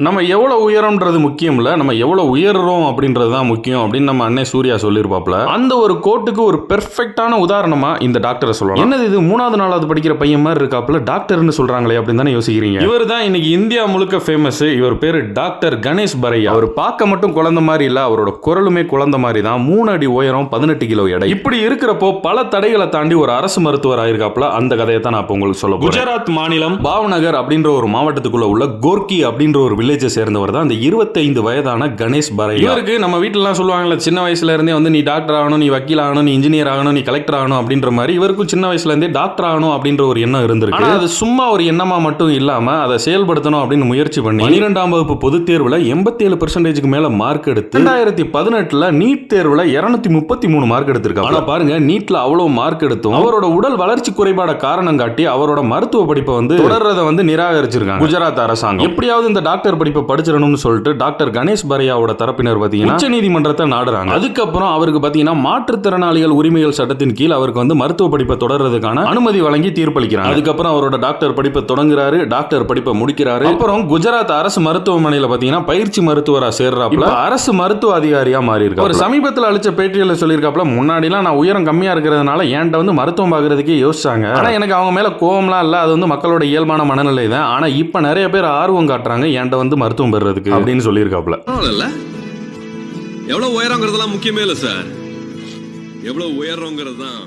நம்ம எவ்வளவு உயரம்ன்றது முக்கியம் இல்ல, நம்ம எவ்வளவு உயர்றோம் அப்படின்றது தான் முக்கியம் அப்படின்னு நம்ம அண்ணே சூர்யா சொல்லியிருப்பாப்ல. அந்த ஒரு கோட்டுக்கு ஒரு பெர்ஃபெக்ட்டான உதாரணமா இந்த டாக்டரை சொல்லலாம். என்னது இது 3வது 4வது படிக்கிற பையன் மாதிரி இருக்காப்ல, டாக்டர்னு சொல்றாங்களே அப்படின்னு தானே யோசிக்கிறீங்க. இவர் தான் இன்னைக்கு இந்தியா முழுக்க ஃபேமஸ். இவர் பேரு டாக்டர் கணேஷ் பரையா. அவர் பார்க்க மட்டும் குழந்தை மாதிரி இல்ல, அவரோட குரலுமே குழந்தை மாதிரி தான். 3 அடி உயரம், 18 கிலோ எடை. இப்படி இருக்கிறப்போ பல தடைகளை தாண்டி ஒரு அரசு மருத்துவர் ஆயிருக்காப்ல. அந்த கதையை தான் நான் இப்ப உங்களுக்கு சொல்ல போறேன். குஜராத் மாநிலம் பாவ்நகர் அப்படின்ற ஒரு மாவட்டத்துக்குள்ள உள்ள கோர்க்கி அப்படின்ற ஒரு வில்லேஜை சேர்ந்தவர் தான் அந்த 25 வயதான கணேஷ் பரையா. இவருக்கு நம்ம வீட்டிலலாம் சொல்லுவாங்கல்ல, சின்ன வயசுல இருந்தே வந்து நீ டாக்டர் ஆகணும், நீ வக்கீல் ஆகணும், நீ இன்ஜினியர் ஆகணும், நீ கலெக்டர் ஆகணும் அப்படின்ற மாதிரி இவருக்கும் சின்ன வயசுல இருந்தே டாக்டர் ஆகணும் அப்படின்ற ஒரு எண்ணம் இருந்திருக்கு. ஆனா அது சும்மா ஒரு எண்ணமா மட்டும் இல்லாம அதை செயல்படுத்தணும் அப்படின்னு முயற்சி பண்ணி 12ஆம் வகுப்பு பொதுத் தேர்வுல 87% மேல மார்க் எடுத்து 2018 நீட் தேர்வுல 233 மார்க் எடுத்திருக்காங்க. ஆனா பாருங்க, நீட்ல அவ்வளவு மார்க் எடுத்தும் அவரோட உடல் வளர்ச்சி குறைபாட காரணம் காட்டி அவரோட மருத்துவ படிப்பை வந்து தொடர்றதை வந்து நிராகரிச்சிருக்காங்க குஜராத் அரசாங்கம். எப்படியாவது இந்த டாக்டர் படிப்பை படிச்சிடணும்னு சொல்லிட்டு டாக்டர் கணேஷ் பரையாவோட தரப்பினர் பாத்தீங்கன்னா உச்சநீதிமன்றத்தை நாடுறாங்க. அதுக்கப்புறம் அவருக்கு பாத்தீங்கன்னா மாற்றுத்திறனாளிகள் உரிமைகள் சட்டத்தின் கீழ் அவருக்கு வந்து மருத்துவ படிப்பை தொடர்றதுக்கான அனுமதி வழங்கி தீர்ப்பளிக்கிறாங்க. அதுக்கப்புறம் அவரோட டாக்டர் படிப்பை தொடங்குறாரு, டாக்டர் படிப்பை முடிக்கிறாரு. அப்புறம் குஜராத் அரசு மருத்துவமனையில பாத்தீங்கன்னா பயிற்சி மருத்துவரா சேர்றாப்ல, அரசு மருத்துவ அதிகாரியா மாறி இருக்காரு. ஒரு சமீபத்தில் அளிச்ச பேட்டியில சொல்லியிருக்காப்ல, முன்னாடிலாம் நான் உயரம் கம்மியா இருக்கிறதுனால என்கிட்ட வந்து மருத்துவம் பார்க்கறதுக்கே யோசிச்சாங்க. ஆனா எனக்கு அவங்க மேல கோவம்லாம் இல்ல, அது வந்து மக்களோட இயல்பான மனநிலை தான். ஆனா இப்ப நிறைய பேர் ஆர்வம் காட்டுறாங்க என்கிட்ட வந்து மருத்துவம் பெறதுக்கு அப்படின்னு சொல்லியிருக்காப்ல. எவ்வளவு உயரங்கிறதுலாம் முக்கியமே இல்ல சார், எவ்வளவு உயர்றோங்கிறது தான்